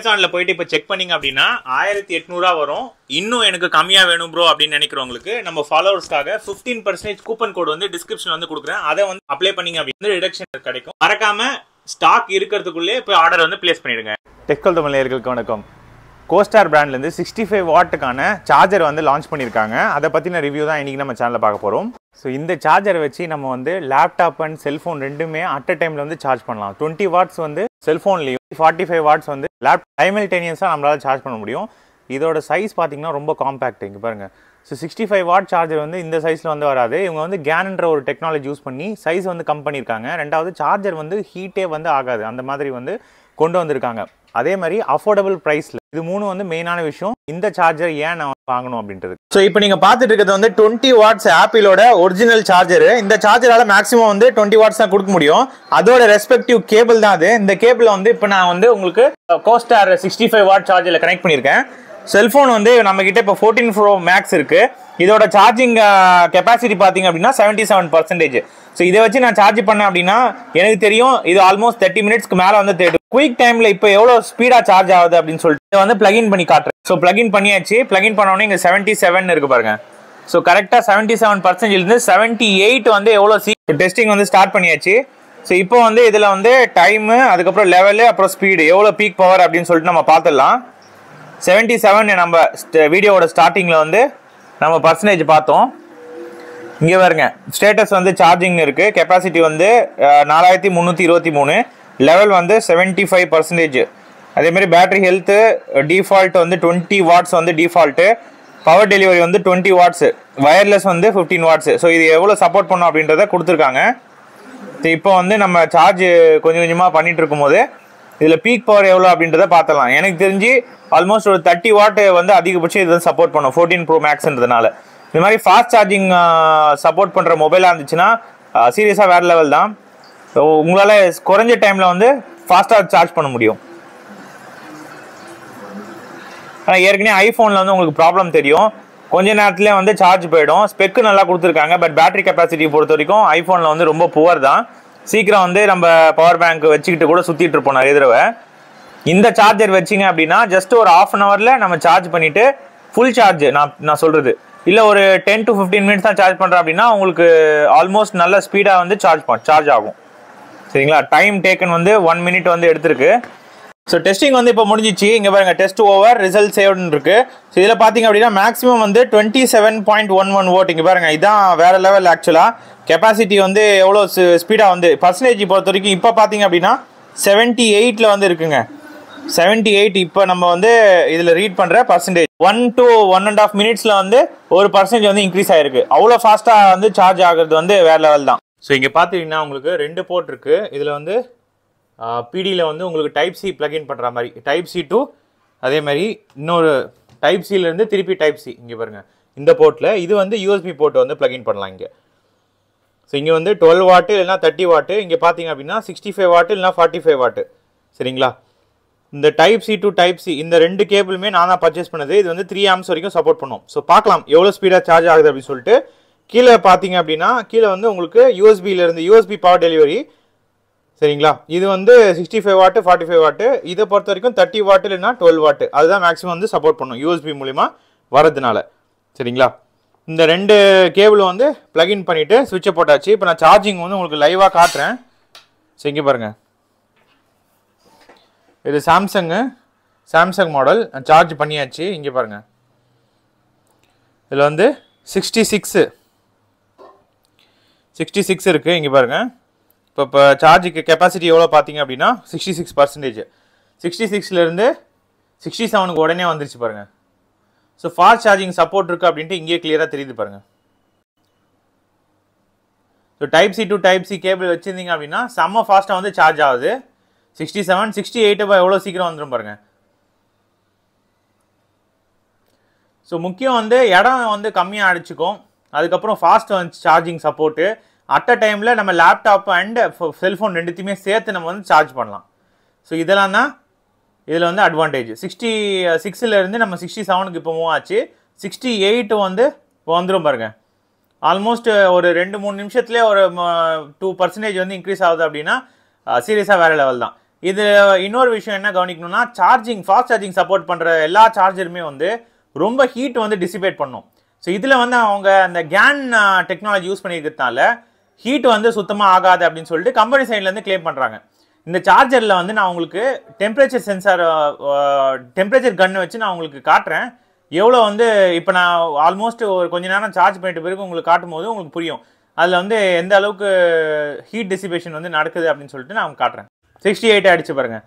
அமேசான்ல போயிட்டு இப்போ செக் பண்ணீங்க அப்படின்னா 1800 வரும். இன்னும் எனக்கு கம்மியாக வேணும் ப்ரோ அப்படின்னு நினைக்கிறவங்களுக்கு நம்ம ஃபாலோவர்ஸ்க்காக 15% கூப்பன் கோட் வந்து டிஸ்கிரிப்ஷன் வந்து கொடுக்குறேன். அதை வந்து அப்ளை பண்ணீங்க அப்படின்னா ரிடக்ஷன் கிடைக்கும். மறக்காம ஸ்டாக் இருக்கிறதுக்குள்ளே போய் ஆர்டர் வந்து பிளேஸ் பண்ணிடுங்க. டெக்கல் தமிழர்களுக்கு வணக்கம். கோஸ்டார் பிராண்ட்லேருந்து 65 வாட்டுக்கான சார்ஜர் வந்து லான்ச் பண்ணியிருக்காங்க. அதை பற்றின ரிவ்யூ தான் இன்றைக்கி நம்ம சேனலில் பார்க்க போகிறோம். ஸோ இந்த சார்ஜரை வச்சு நம்ம வந்து லேப்டாப் அண்ட் செல்ஃபோன் ரெண்டுமே அட் அ டைமில் வந்து சார்ஜ் பண்ணலாம். 20 வாட்ஸ் வந்து செல்ஃபோன்லேயும் 45 வாட்ஸ் வந்து சைமல்டேனியஸாக நம்மளால் சார்ஜ் பண்ண முடியும். இதோட சைஸ் பார்த்தீங்கன்னா ரொம்ப காம்பேக்ட். இங்கே பாருங்கள். ஸோ 65 வாட் சார்ஜர் வந்து இந்த சைஸில் வந்து வராது. இவங்க வந்து கேன்ன்ற ஒரு டெக்னாலஜி யூஸ் பண்ணி சைஸ் வந்து கம் பண்ணியிருக்காங்க. ரெண்டாவது சார்ஜர் வந்து ஹீட்டே வந்து ஆகாது, அந்த மாதிரி வந்து கொண்டு வந்திருக்காங்க. அதே மாதிரி அஃபோர்டபுள் ப்ரைஸில். இது மூணு வந்து மெயினான விஷயம். இந்த சார்ஜர் ஏன் நான் வாங்கணும் அப்படின்றது. ஸோ இப்போ நீங்கள் பார்த்துட்டு இருக்கிறது வந்து 20 வாட்ஸ் ஆப்பிளோட ஒரிஜினல் சார்ஜர். இந்த சார்ஜரால் மேக்ஸிமம் வந்து 20 வாட்ஸ் தான் கொடுக்க முடியும். அதோட ரெஸ்பெக்டிவ் கேபிள் தான் அது. இந்த கேபிள் வந்து இப்போ நான் வந்து உங்களுக்கு கோஸ்டார் 65 வாட் சார்ஜரில் கனெக்ட் பண்ணியிருக்கேன். செல்ஃபோன் வந்து நம்ம கிட்ட இப்போ 14 Pro Max இருக்கு. இதோட சார்ஜிங் கெப்பாசிட்டி பார்த்தீங்க அப்படின்னா 77%. ஸோ இதை வச்சு நான் சார்ஜ் பண்ணேன் அப்படின்னா எனக்கு தெரியும் இது ஆல்மோஸ்ட் 30 மினிட்ஸ்க்கு மேலே வந்து தேடும். குயிக் டைமில் இப்போ எவ்வளோ ஸ்பீடாக சார்ஜ் ஆகுது அப்படின்னு சொல்லிட்டு இதை வந்து பிளகின் பண்ணி காட்டுறேன். ஸோ பிளகின் பண்ணியாச்சு. பிளகின் பண்ணோன்னே இங்கே 77 இருக்கு பாருங்க. ஸோ கரெக்டாக 77%லேருந்து 78 வந்து எவ்வளோ டெஸ்டிங் வந்து ஸ்டார்ட் பண்ணியாச்சு. ஸோ இப்போ வந்து இதில் வந்து டைமு, அதுக்கப்புறம் லெவலு, அப்புறம் ஸ்பீடு, எவ்வளோ பீக் பவர் அப்படின்னு சொல்லிட்டு நம்ம பார்த்துடலாம். 77 நம்ம வீடியோவோட ஸ்டார்டிங்கில் வந்து நம்ம பர்சன்டேஜ் பார்த்தோம். இங்கே பாருங்க, ஸ்டேட்டஸ் வந்து சார்ஜிங் இருக்குது. கெப்பாசிட்டி வந்து 4323, லெவல் வந்து 75%. அதேமாதிரி பேட்டரி ஹெல்த்து டிஃபால்ட் வந்து 20 வாட்ஸ் வந்து டிஃபால்ட்டு. பவர் டெலிவரி வந்து 20 வாட்ஸு. வயர்லெஸ் வந்து 15 வாட்ஸு. ஸோ இது எவ்வளோ சப்போர்ட் பண்ணோம் அப்படின்றத கொடுத்துருக்காங்க. இப்போ வந்து நம்ம சார்ஜ் கொஞ்சம் கொஞ்சமாக பண்ணிகிட்டு இருக்கும்போது இதில் பீக் பவர் எவ்வளோ அப்படின்றத பார்த்தலாம். எனக்கு தெரிஞ்சு ஆல்மோஸ்ட் ஒரு 30 வாட் வந்து அதிகபட்சம் இது வந்து சப்போர்ட் பண்ணும் 14 Pro Maxன்றதுனால. இந்த மாதிரி ஃபாஸ்ட் சார்ஜிங் சப்போர்ட் பண்ணுற மொபைலாக இருந்துச்சுன்னா சீரியஸாக வேறு லெவல் தான். உங்களால் குறைஞ்ச டைமில் வந்து ஃபாஸ்ட்டாக சார்ஜ் பண்ண முடியும். ஆனால் ஏற்கனவே ஐஃபோனில் வந்து உங்களுக்கு ப்ராப்ளம் தெரியும். கொஞ்ச நேரத்துலேயே வந்து சார்ஜ் போயிடும். ஸ்பெக்கு நல்லா கொடுத்துருக்காங்க. பட் பேட்டரி கெப்பாசிட்டி பொறுத்த வரைக்கும் ஐஃபோனில் வந்து ரொம்ப புவர் தான். சீக்கிரம் வந்து நம்ம பவர் பேங்க் வச்சுக்கிட்டு கூட சுற்றிட்டு இருப்போம் நிறைய தடவை. இந்த சார்ஜர் வச்சிங்க அப்படின்னா ஜஸ்ட் ஒரு ½ அன் ஹவரில் நம்ம சார்ஜ் பண்ணிவிட்டு ஃபுல் சார்ஜ் நான் சொல்கிறது இல்லை, ஒரு 10 to 15 மினிட்ஸ் தான் சார்ஜ் பண்ணுறேன் அப்படின்னா உங்களுக்கு ஆல்மோஸ்ட் நல்ல ஸ்பீடாக வந்து சார்ஜ் ஆகும். சரிங்களா? டைம் டேக்கன் வந்து 1 மினிட் வந்து எடுத்திருக்கு. ஸோ டெஸ்டிங் வந்து இப்போ முடிஞ்சிச்சு. இங்கே பாருங்கள், டெஸ்ட் ஓவர், ரிசல்ட் சேவ்னு இருக்குது. ஸோ இதில் பார்த்தீங்க அப்படின்னா மேக்ஸிமம் வந்து 27.11 வோல்ட். இங்கே பாருங்கள், இதுதான் வேறு லெவல். ஆக்சுவலாக கெப்பாசிட்டி வந்து எவ்வளோ ஸ்பீடாக வந்து பர்சன்டேஜ் பொறுத்த வரைக்கும் இப்போ பார்த்தீங்க அப்படின்னா 78 வந்து இருக்குங்க. 78 இப்போ நம்ம வந்து இதில் ரீட் பண்ணுற பர்சன்டேஜ் 1 to 1.5 மினிட்ஸில் வந்து ஒரு பர்சன்டேஜ் வந்து இன்க்ரீஸ் ஆகிருக்கு. அவ்வளோ ஃபாஸ்ட்டாக வந்து சார்ஜ் ஆகிறது வந்து வேறு லெவல் தான். ஸோ இங்கே பார்த்தீங்கன்னா உங்களுக்கு 2 போர்ட் இருக்குது. இதில் வந்து பிடியில் வந்து உங்களுக்கு டைப் சி பிளக்இன் பண்ணுற மாதிரி, டைப் சி டு அதே மாதிரி இன்னொரு டைப் சிலேருந்து திருப்பி டைப் சி. இங்கே பாருங்கள், இந்த போர்ட்டில் இது வந்து யூஎஸ்பி போர்ட் வந்து பிளக்இன் பண்ணலாம் இங்கே. ஸோ இங்கே வந்து 12 வாட்டு இல்லைனா 30 வாட்டு. இங்கே பார்த்தீங்க அப்படின்னா 65 வாட்டு இல்லைனா 45 வாட்டு. சரிங்களா? இந்த type C to type C இந்த 2 கேபிளுமே நான் தான் பர்ச்சேஸ் பண்ணது. இது வந்து 3 amps வரைக்கும் சப்போர்ட் பண்ணும். ஸோ பார்க்கலாம் எவ்வளோ ஸ்பீடாக சார்ஜ் ஆகுது அப்படின்னு சொல்லிட்டு. கீழே பார்த்தீங்க அப்படின்னா கீழே வந்து உங்களுக்கு யூஎஸ்பி பவர் டெலிவரி. சரிங்களா? இது வந்து 65 வாட்டு 45 வாட்டு. இதை பொறுத்த வரைக்கும் 30 வாட்டு இல்லைனா 12 வாட்டு அதுதான் மேக்ஸிமம் வந்து சப்போர்ட் பண்ணும் யூஎஸ்பி மூலிமா வரதுனால. சரிங்களா? இந்த 2 கேபிள் வந்து பிளக்இன் பண்ணிவிட்டு சுவிட்சை போட்டாச்சு. இப்போ நான் சார்ஜிங் வந்து உங்களுக்கு லைவாக காட்டுறேன். ஸோ இங்கே பாருங்கள், இது சாம்சங் மாடல். சார்ஜ் பண்ணியாச்சு. இங்கே பாருங்கள், இதில் வந்து 66 இருக்குது. இங்கே பாருங்கள், இப்போ சார்ஜுக்கு கெப்பாசிட்டி எவ்வளோ பார்த்தீங்க அப்படின்னா 66%. 66லேருந்து 67க்கு உடனே வந்துருச்சு பாருங்கள். ஸோ ஃபாஸ்ட் சார்ஜிங் சப்போர்ட் இருக்குது அப்படின்ட்டு இங்கேயே கிளியராக தெரியுது பாருங்கள். So type C to type C cable வச்சுருந்தீங்க அப்படின்னா செம்ம ஃபாஸ்ட்டாக வந்து சார்ஜ் ஆகுது. 67, 68 எவ்வளோ சீக்கிரம் வந்துடும் பாருங்கள். ஸோ முக்கியம் வந்து இடம் வந்து கம்மியாக அடிச்சுக்கும். அதுக்கப்புறம் ஃபாஸ்ட் வந்து சார்ஜிங் சப்போர்ட்டு. அட் அ டைமில் நம்ம லேப்டாப் அண்ட் செல்ஃபோன் ரெண்டுத்தையுமே சேர்த்து நம்ம வந்து சார்ஜ் பண்ணலாம். ஸோ இதெல்லாம் தான் இதில் வந்து அட்வான்டேஜ். 66லேருந்து நம்ம 67க்கு இப்போ மூவ் ஆச்சு. 68 வந்து இப்போ வந்துடும் பாருங்கள். ஆல்மோஸ்ட் ஒரு 2-3 நிமிஷத்துலேயே ஒரு 2% வந்து இன்க்ரீஸ் ஆகுது அப்படின்னா சீரியஸாக வேறு லெவல் தான். இது இன்னொரு விஷயம் என்ன கவனிக்கணும்னா, ஃபாஸ்ட் சார்ஜிங் சப்போர்ட் பண்ணுற எல்லா சார்ஜருமே வந்து ரொம்ப ஹீட் வந்து டிசிபேட் பண்ணும். ஸோ இதில் வந்து அவங்க அந்த கேன் டெக்னாலஜி யூஸ் பண்ணியிருக்கிறதுனால ஹீட் வந்து சுத்தமாக ஆகாது அப்படின்னு சொல்லிட்டு கம்பெனி சைட்லேருந்து கிளைம் பண்ணுறாங்க. இந்த சார்ஜரில் வந்து நான் உங்களுக்கு டெம்பரேச்சர் சென்சார், டெம்பரேச்சர் கன் வச்சு நான் உங்களுக்கு காட்டுறேன். எவ்வளோ வந்து இப்போ நான் ஆல்மோஸ்ட் ஒரு கொஞ்ச நேரம் சார்ஜ் பண்ணிட்டு பிறகு உங்களுக்கு காட்டும் போது உங்களுக்கு புரியும் அதில் வந்து எந்த அளவுக்கு ஹீட் டிசிபேஷன் வந்து நடக்குது அப்படின்னு சொல்லிட்டு நான் காட்டுறேன். 68 ஆகிடுச்சு பாருங்கள்,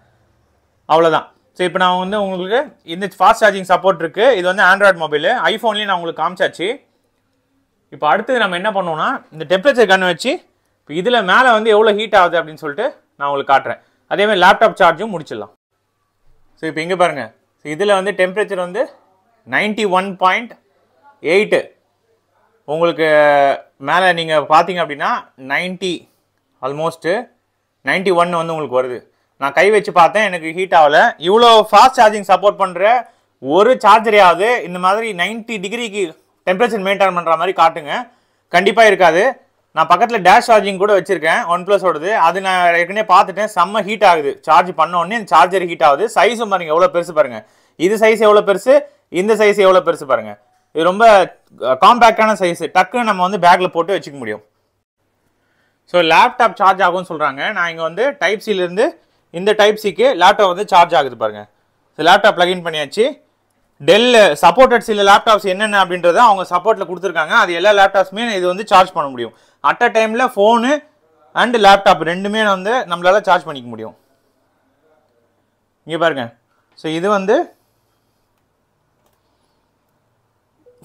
அவ்வளோதான். ஸோ இப்போ நான் வந்து உங்களுக்கு இந்த ஃபாஸ்ட் சார்ஜிங் சப்போர்ட் இருக்குது. இது வந்து ஆண்ட்ராய்டு மொபைலு, ஐஃபோன்லேயும் நான் உங்களுக்கு காமிச்சாச்சு. இப்போ அடுத்தது நம்ம என்ன பண்ணுவோம்னா, இந்த டெம்பரேச்சர் கன் வச்சு இப்போ இதில் மேலே வந்து எவ்வளோ ஹீட் ஆகுது அப்படின்னு சொல்லிட்டு நான் உங்களுக்கு காட்டுறேன். அதேமாதிரி லேப்டாப் சார்ஜும் முடிச்சிடலாம். ஸோ இப்போ இங்கே பாருங்கள், ஸோ இதில் வந்து டெம்பரேச்சர் வந்து 91.8. உங்களுக்கு மேலே நீங்கள் பார்த்தீங்க அப்படின்னா 90 ஆல்மோஸ்ட்டு 91 வந்து உங்களுக்கு வருது. நான் கை வச்சு பார்த்தேன், எனக்கு ஹீட் ஆகலை. இவ்வளோ ஃபாஸ்ட் சார்ஜிங் சப்போர்ட் பண்ணுற ஒரு சார்ஜரையாவது இந்த மாதிரி 90 டிகிரிக்கு டெம்பரேச்சர் மெயின்டைன் பண்ணுற மாதிரி காட்டுங்க. கண்டிப்பாக இருக்காது. நான் பக்கத்தில் டேஷ் சார்ஜிங் கூட வச்சுருக்கேன், OnePlus-ஓடது. அது நான் ஏற்கனவே பார்த்துட்டேன், செம்ம ஹீட் ஆகுது. சார்ஜ் பண்ண உடனே அந்த சார்ஜர் ஹீட் ஆகுது. சைஸும் பாருங்கள் எவ்வளோ பெருசு பாருங்கள். இது சைஸ் எவ்வளோ பெருசு, இந்த சைஸ் எவ்வளோ பெருசு பாருங்கள். இது ரொம்ப காம்பேக்டான சைஸு, டக்குன்னு நம்ம வந்து பேக்கில் போட்டு வச்சுக்க முடியும். ஸோ லேப்டாப் சார்ஜ் ஆகும்னு சொல்கிறாங்க. நான் இங்கே வந்து டைப் சிலேருந்து இந்த டைப் சிக்கு லேப்டாப் வந்து சார்ஜ் ஆகுது பாருங்கள். ஸோ லேப்டாப் ப்ளகின் பண்ணியாச்சு. டெல் சப்போர்ட்டட் சில லேப்டாப்ஸ் என்னென்ன அப்படின்றத அவங்க சப்போர்ட்டில் கொடுத்துருக்காங்க. அது எல்லா லேப்டாப்ஸுமே இது வந்து சார்ஜ் பண்ண முடியும். அட் அ டைமில் ஃபோனு அண்ட் லேப்டாப் ரெண்டுமே வந்து நம்மளால் சார்ஜ் பண்ணிக்க முடியும். இங்கே பாருங்கள், ஸோ இது வந்து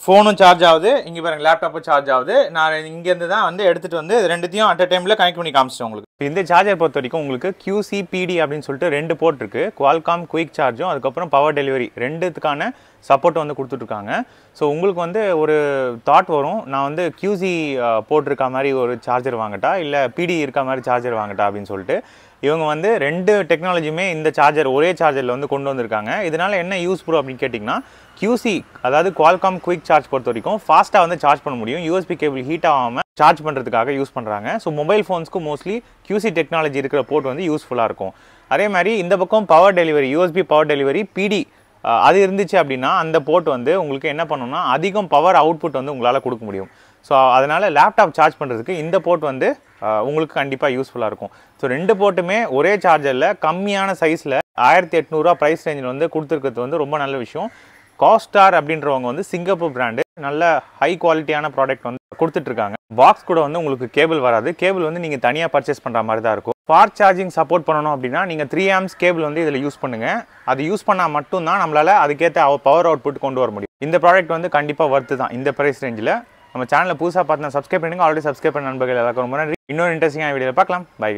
ஃபோனும் சார்ஜ் ஆகுது, இங்கே பாருங்கள் லேப்டாப்பும் சார்ஜ் ஆகுது. நான் இங்கேருந்து தான் வந்து எடுத்துகிட்டு வந்து ரெண்டுத்தையும் அட் அ டைமில் கனெக்ட் பண்ணி காமிச்சிட்டேன் உங்களுக்கு. இந்த சார்ஜர் பொறுத்த வரைக்கும் உங்களுக்கு QC-PD அப்படின்னு சொல்லிட்டு 2 போர்ட் இருக்குது. குவால்காம் குயிக் சார்ஜும் அதுக்கப்புறம் பவர் டெலிவரி ரெண்டுத்துக்கான சப்போர்ட் வந்து கொடுத்துட்ருக்காங்க. ஸோ உங்களுக்கு வந்து ஒரு தாட் வரும், நான் வந்து QC போட்டிருக்க மாதிரி ஒரு சார்ஜர் வாங்கட்டா இல்லை PD இருக்க மாதிரி சார்ஜர் வாங்கட்டா அப்படின்னு சொல்லிட்டு. இவங்க வந்து 2 டெக்னாலஜியுமே இந்த சார்ஜர் ஒரே சார்ஜரில் வந்து கொண்டு வந்திருக்காங்க. இதனால் என்ன யூஸ் ப்ரோ அப்படின்னு கேட்டிங்கன்னா, QC அதாவது குவால்காம் குயிக் சார்ஜ் பொறுத்த வரைக்கும் ஃபாஸ்ட்டாக வந்து சார்ஜ் பண்ண முடியும். USB கேபிள் ஹீட் ஆகாமல் சார்ஜ் பண்ணுறதுக்காக யூஸ் பண்ணுறாங்க. ஸோ மொபைல் ஃபோன்ஸ்க்கு மோஸ்ட்லி QC டெக்னாலஜி இருக்கிற போர்ட் வந்து யூஸ்ஃபுல்லாக இருக்கும். அதே மாதிரி இந்த பக்கம் power delivery, USB power delivery PD அது இருந்துச்சு அப்படின்னா அந்த போர்ட் வந்து உங்களுக்கு என்ன பண்ணணும்னா அதிகம் பவர் அவுட்புட் வந்து உங்களால் கொடுக்க முடியும். ஸோ அதனால் லேப்டாப் சார்ஜ் பண்ணுறதுக்கு இந்த போர்ட் வந்து உங்களுக்கு கண்டிப்பாக யூஸ்ஃபுல்லாக இருக்கும். ஸோ 2 போர்ட்டுமே ஒரே சார்ஜரில் கம்மியான சைஸில் 1800 ப்ரைஸ் ரேஞ்சில் வந்து கொடுத்துருக்கிறது வந்து ரொம்ப நல்ல விஷயம். காஸ்டார் அப்படின்றவங்க வந்து சிங்கப்பூர் பிராண்டு நல்ல ஹை குவாலிட்டியான ப்ராடக்ட் வந்து கொடுத்துட்ருக்காங்க. பாக்ஸ் கூட வந்து உங்களுக்கு கேபிள் வராது. கேபிள் வந்து நீங்கள் தனியாக பர்ச்சேஸ் பண்ணுற மாதிரி தான் இருக்கும். ஃபாஸ்ட் சார்ஜிங் சப்போர்ட் பண்ணணும் அப்படின்னா நீங்கள் 3 amps கேபிள் வந்து இதில் யூஸ் பண்ணுங்கள். அது யூஸ் பண்ணால் மட்டும்தான் நம்மளால் அதுக்கேற்ற பவர் அவுட்புட் கொண்டு வர முடியும். இந்த ப்ராடக்ட் வந்து கண்டிப்பாக வர்த்து தான் இந்த ப்ரைஸ் ரேஞ்சில். நம்ம சேனலில் புதுசாக பார்த்தா சப்ஸ்கிரைப் பண்ணுங்கள். ஆல்ரெடி சப்ஸ்கிரைப் பண்ண நண்பர்கள் எல்லாருக்கும் ரொம்ப நன்றி. இன்னொரு இன்ட்ரெஸ்டிங்கான வீடியோவில் பார்க்கலாம். பை.